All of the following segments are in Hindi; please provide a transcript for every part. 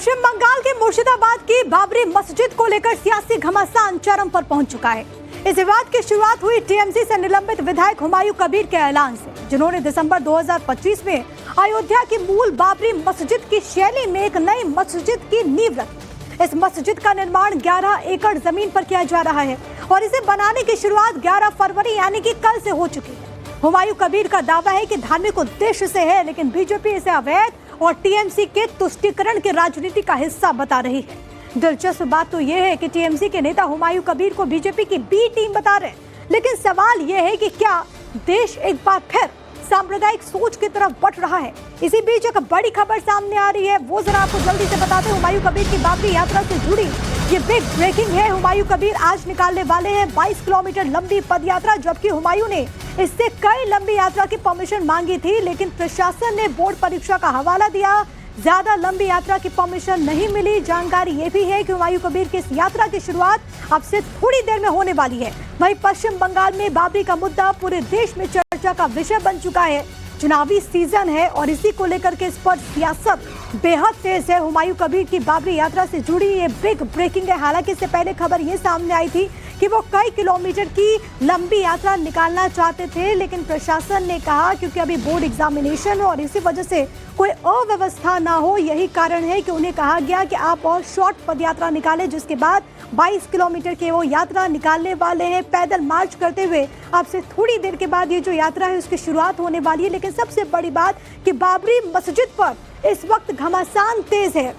पश्चिम बंगाल के मुर्शिदाबाद की बाबरी मस्जिद को लेकर सियासी घमासान चरम पर पहुंच चुका है। इस विवाद की शुरुआत हुई टीएमसी से निलंबित विधायक हुमायूं कबीर के ऐलान से, जिन्होंने दिसंबर 2025 में अयोध्या की मूल बाबरी मस्जिद की शैली में एक नई मस्जिद की नींव रखी। इस मस्जिद का निर्माण 11 एकड़ जमीन पर किया जा रहा है और इसे बनाने की शुरुआत 11 फरवरी यानी कि कल से हो चुकी है। हुमायूं कबीर का दावा है कि धार्मिक उद्देश्य से है, लेकिन बीजेपी इसे अवैध और टीएमसी के तुष्टीकरण की राजनीति का हिस्सा बता रही है। दिलचस्प बात तो यह है कि टीएमसी के नेता हुमायूं कबीर को बीजेपी की बी टीम बता रहे हैं, लेकिन सवाल यह है कि क्या देश एक बार फिर सांप्रदायिक सोच की तरफ बढ़ रहा है। इसी बीच एक बड़ी खबर सामने आ रही है, वो जरा आपको जल्दी से बताते हैं। हुमायूं कबीर की बाबरी यात्रा से जुड़ी ये बिग ब्रेकिंग है। हुमायूं कबीर आज निकालने वाले हैं 22 किलोमीटर लंबी पद यात्रा, जबकि हुमायूं ने इससे कई लंबी यात्रा की परमिशन मांगी थी, लेकिन प्रशासन ने बोर्ड परीक्षा का हवाला दिया। ज्यादा लंबी यात्रा की परमिशन नहीं मिली। जानकारी ये भी है कि हुमायूं कबीर की इस यात्रा की शुरुआत अब से थोड़ी देर में होने वाली है। वहीं पश्चिम बंगाल में बाबरी का मुद्दा पूरे देश में चर्चा का विषय बन चुका है। चुनावी सीजन है और इसी को लेकर के इस पर सियासत बेहद तेज है। हुमायूं कबीर की बाबरी यात्रा से जुड़ी ये बिग ब्रेकिंग है। हालांकि इससे पहले खबर ये सामने आई थी कि वो कई किलोमीटर की लंबी यात्रा निकालना चाहते थे, लेकिन प्रशासन ने कहा क्योंकि अभी बोर्ड एग्जामिनेशन है और इसी वजह से कोई अव्यवस्था ना हो, यही कारण है कि उन्हें कहा गया कि आप और शॉर्ट पद यात्रा निकालें, जिसके बाद 22 किलोमीटर की वो यात्रा निकालने वाले हैं पैदल मार्च करते हुए। अब से थोड़ी देर के बाद ये जो यात्रा है उसकी शुरुआत होने वाली है। लेकिन सबसे बड़ी बात कि बाबरी मस्जिद पर इस वक्त घमासान तेज है।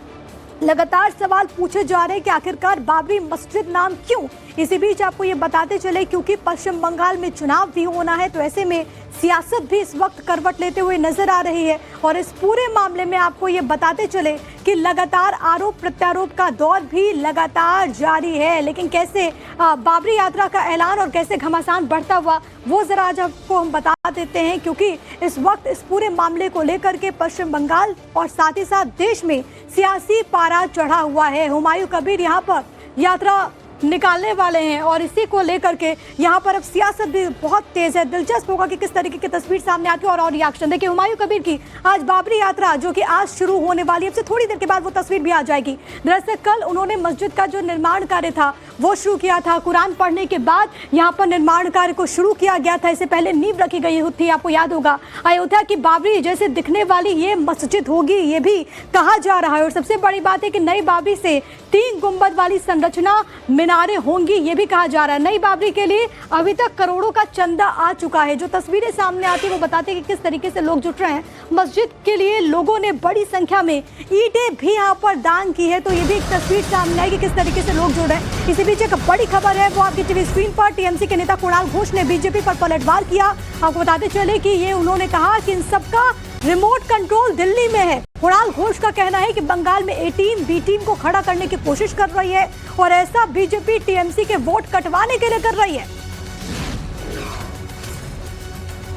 लगातार सवाल पूछे जा रहे हैं कि आखिरकार बाबरी मस्जिद नाम क्यों। इसी बीच आपको ये बताते चले क्योंकि पश्चिम बंगाल में चुनाव भी होना है, तो ऐसे में सियासत भी इस वक्त करवट लेते हुए नजर आ रही है। और इस पूरे मामले में आपको ये बताते चले कि लगातार आरोप प्रत्यारोप का दौर भी लगातार जारी है। लेकिन कैसे बाबरी यात्रा का ऐलान और कैसे घमासान बढ़ता हुआ, वो जरा आज आपको हम बता देते हैं, क्योंकि इस वक्त इस पूरे मामले को लेकर के पश्चिम बंगाल और साथ ही साथ देश में सियासी पारा चढ़ा हुआ है। हुमायूं कबीर यहाँ पर यात्रा निकालने वाले हैं और इसी को लेकर के यहाँ पर अब सियासत भी बहुत तेज है। दिलचस्प होगा कि किस तरीके की तस्वीर सामने आती है और रिएक्शन देखिए। हुमायूं कबीर की आज बाबरी यात्रा जो कि आज शुरू होने वाली है, अब से थोड़ी देर के बाद वो तस्वीर भी आ जाएगी। दरअसल कल उन्होंने मस्जिद का जो निर्माण कार्य था वो शुरू किया था। कुरान पढ़ने के बाद यहाँ पर निर्माण कार्य को शुरू किया गया था। इससे पहले नींव रखी गई थी। आपको याद होगा अयोध्या की बाबरी जैसे दिखने वाली ये मस्जिद होगी, ये भी कहा जा रहा है। और सबसे बड़ी बात है कि नई बाबरी से 3 गुंबद वाली संरचना मीनारें होंगी, ये भी कहा जा रहा है। नई बाबरी के लिए अभी तक करोड़ों का चंदा आ चुका है। जो तस्वीरें सामने आती है वो बताते हैं कि किस तरीके से लोग जुट रहे हैं। मस्जिद के लिए लोगों ने बड़ी संख्या में ईंटें भी यहाँ पर दान की है, तो ये भी एक तस्वीर सामने आई कि किस तरीके से लोग जुड़ रहे हैं। इसी बीच एक बड़ी खबर है वो आपकी टीवी स्क्रीन पर। टीएमसी के नेता कुणाल घोष ने बीजेपी पर पलटवार किया। आपको बताते चले कि ये उन्होंने कहा कि इन सबका रिमोट कंट्रोल दिल्ली में है। कुणाल घोष का कहना है कि बंगाल में ए टीम बी टीम को खड़ा करने की कोशिश कर रही है और ऐसा बीजेपी टीएमसी के वोट कटवाने के लिए कर रही है।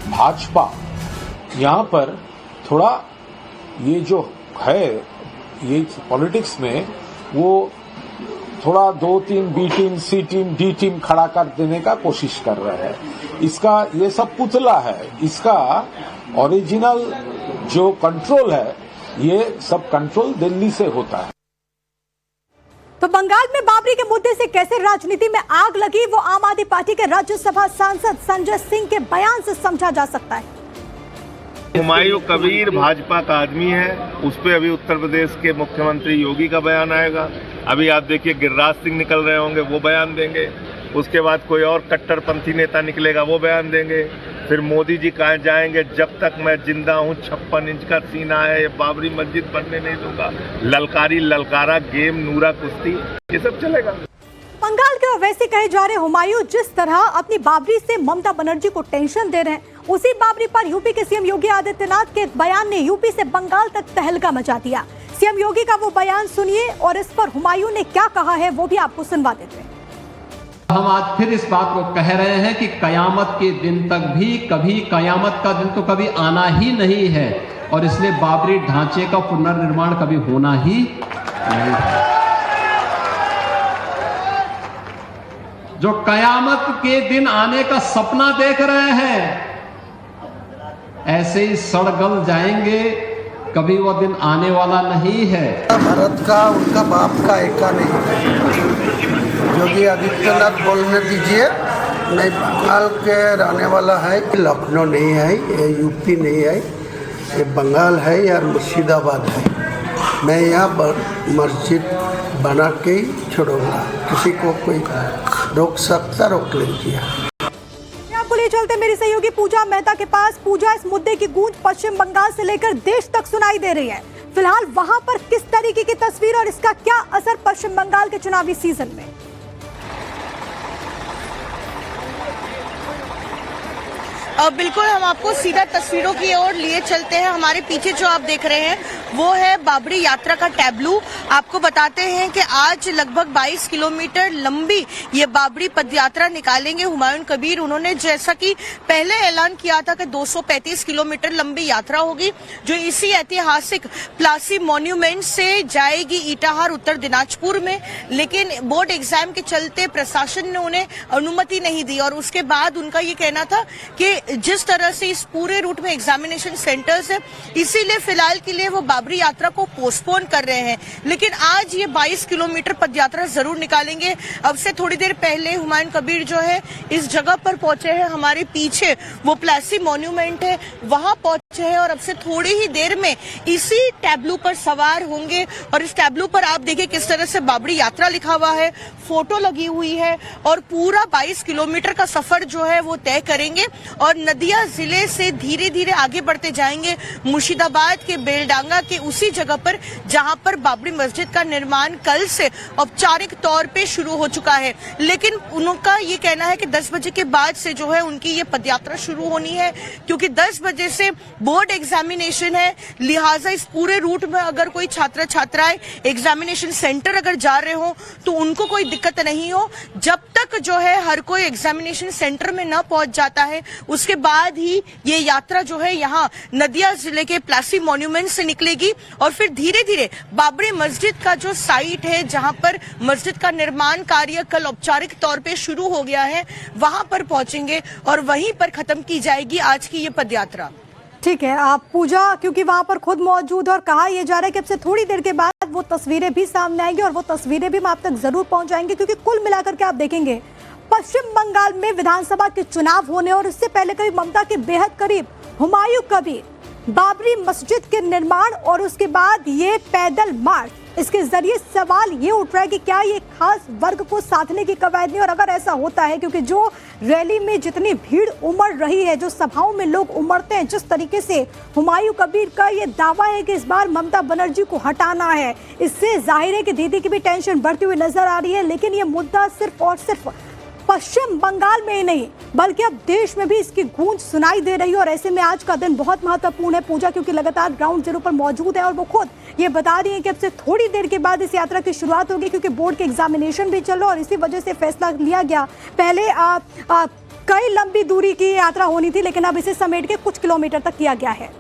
भाजपा यहाँ पर थोड़ा ये जो है ये पॉलिटिक्स में वो थोड़ा 2-3 बी टीम सी टीम डी टीम खड़ा कर देने का कोशिश कर रहे हैं। इसका ये सब पुतला है। इसका ओरिजिनल जो कंट्रोल है ये सब कंट्रोल दिल्ली से होता है। तो बंगाल में बाबरी के मुद्दे से कैसे राजनीति में आग लगी, वो आम आदमी पार्टी के राज्यसभा सांसद संजय सिंह के बयान से समझा जा सकता है। हुमायूं कबीर भाजपा का आदमी है, उस पर अभी उत्तर प्रदेश के मुख्यमंत्री योगी का बयान आएगा। अभी आप देखिए गिरिराज सिंह निकल रहे होंगे, वो बयान देंगे। उसके बाद कोई और कट्टरपंथी नेता निकलेगा, वो बयान देंगे। फिर मोदी जी कहाँ जाएंगे, जब तक मैं जिंदा हूँ 56 इंच का सीना है, ये बाबरी मस्जिद बनने नहीं दूंगा। ललकारी ललकारा गेम नूरा कुश्ती ये सब चलेगा। बंगाल के वैसे कहे जा रहे हुमायूं जिस तरह अपनी बाबरी से ममता बनर्जी को टेंशन दे रहे हैं, उसी बाबरी पर यूपी के सीएम योगी आदित्यनाथ के बयान ने यूपी से बंगाल तक तहलका मचा दिया। सीएम योगी का वो बयान सुनिए और इस पर हुमायूं ने क्या कहा है वो भी आपको सुनवा देते हैं। हम आज फिर इस बात को कह रहे हैं कि कयामत के दिन तक भी कभी कयामत का दिन तो कभी आना ही नहीं है और इसलिए बाबरी ढांचे का पुनर्निर्माण कभी होना ही नहीं है। जो कयामत के दिन आने का सपना देख रहे हैं ऐसे ही सड़ गल जाएंगे कभी वो दिन आने वाला नहीं है। भारत का उनका बाप का एका नहीं है। योगी आदित्यनाथ बोलने दीजिए, नहीं बंगाल के रहने वाला है, लखनऊ नहीं है, ये यूपी नहीं है, ये बंगाल है या मुर्शिदाबाद है। मैं यहाँ मस्जिद बना के ही छोड़ूंगा, किसी को कोई रोक सकता रोक लीजिए। आपको ले चलते मेरी सहयोगी पूजा मेहता के पास। पूजा, इस मुद्दे की गूंज पश्चिम बंगाल से लेकर देश तक सुनाई दे रही है। फिलहाल वहां पर किस तरीके की तस्वीर और इसका क्या असर पश्चिम बंगाल के चुनावी सीजन में? बिल्कुल, हम आपको सीधा तस्वीरों की ओर लिए चलते हैं। हमारे पीछे जो आप देख रहे हैं वो है बाबरी यात्रा का टैब्लू। आपको बताते हैं कि आज लगभग 22 किलोमीटर लंबी ये बाबरी पदयात्रा निकालेंगे हुमायूं कबीर। उन्होंने जैसा कि पहले ऐलान किया था कि 235 किलोमीटर लंबी यात्रा होगी, जो इसी ऐतिहासिक प्लासी मॉन्यूमेंट से जाएगी इटाहार उत्तर दिनाजपुर में। लेकिन बोर्ड एग्जाम के चलते प्रशासन ने उन्हें अनुमति नहीं दी और उसके बाद उनका ये कहना था कि जिस तरह से इस पूरे रूट में एग्जामिनेशन सेंटर्स है, इसीलिए फिलहाल के लिए वो बाबरी यात्रा को पोस्टपोन कर रहे हैं। लेकिन आज ये 22 किलोमीटर पदयात्रा जरूर निकालेंगे। अब से थोड़ी देर पहले हुमायूं कबीर जो है इस जगह पर पहुंचे हैं। हमारे पीछे वो प्लासी मॉन्यूमेंट है, वहां पहुंचे हैं और अब से थोड़ी ही देर में इसी टैब्लू पर सवार होंगे। और इस टैब्लू पर आप देखिए किस तरह से बाबरी यात्रा लिखा हुआ है, फोटो लगी हुई है और पूरा 22 किलोमीटर का सफर जो है वो तय करेंगे और नदिया जिले से धीरे धीरे आगे बढ़ते जाएंगे मुर्शिदाबाद के बेलडांगा के उसी जगह पर जहां पर बाबरी मस्जिद का निर्माण कल से औपचारिक तौर पे शुरू हो चुका है। लेकिन उनका ये कहना है कि 10 बजे के बाद से जो है उनकी ये पदयात्रा शुरू होनी है, क्योंकि 10 बजे से बोर्ड एग्जामिनेशन है। लिहाजा इस पूरे रूट में अगर कोई छात्र छात्राएं एग्जामिनेशन सेंटर अगर जा रहे हो तो उनको कोई दिक्कत नहीं हो। जब तक जो है हर कोई एग्जामिनेशन सेंटर में न पहुंच जाता है, उसके बाद ही ये यात्रा जो है यहाँ नदिया जिले के प्लासी मॉन्यूमेंट से निकलेगी और फिर धीरे धीरे बाबरी मस्जिद का जो साइट है जहां पर मस्जिद का निर्माण कार्य कल औपचारिक तौर पे शुरू हो गया है, वहां पर पहुंचेंगे और वहीं पर खत्म की जाएगी आज की ये पदयात्रा। ठीक है, आप पूजा क्योंकि वहां पर खुद मौजूद और कहा यह जा रहा है कि अब से थोड़ी देर के बाद वो तस्वीरें भी सामने आएंगी और वो तस्वीरें भी हम आप तक जरूर पहुंचाएंगे, क्योंकि कुल मिलाकर के आप देखेंगे पश्चिम बंगाल में विधानसभा के चुनाव होने और इससे पहले कभी ममता के बेहद करीब हुमायूं कबीर, बाबरी मस्जिद के निर्माण और उसके बाद ये पैदल मार्च, इसके जरिए सवाल ये उठ रहा है कि क्या ये खास वर्ग को साधने की कवायद नहीं। और अगर ऐसा होता है, क्योंकि जो रैली में जितनी भीड़ उमड़ रही है, जो सभाओं में लोग उमड़ते हैं, जिस तरीके से हुमायूं कबीर का ये दावा है कि इस बार ममता बनर्जी को हटाना है, इससे जाहिर है कि दीदी की भी टेंशन बढ़ती हुई नजर आ रही है। लेकिन ये मुद्दा सिर्फ और सिर्फ पश्चिम बंगाल में ही नहीं बल्कि अब देश में भी इसकी गूंज सुनाई दे रही है। और ऐसे में आज का दिन बहुत महत्वपूर्ण है पूजा, क्योंकि लगातार ग्राउंड जीरो पर मौजूद है और वो खुद ये बता रही है कि अब से थोड़ी देर के बाद इस यात्रा की शुरुआत होगी, क्योंकि बोर्ड के एग्जामिनेशन भी चल रहा और इसी वजह से फैसला लिया गया। पहले कई लंबी दूरी की यात्रा होनी थी, लेकिन अब इसे समेट के कुछ किलोमीटर तक किया गया है।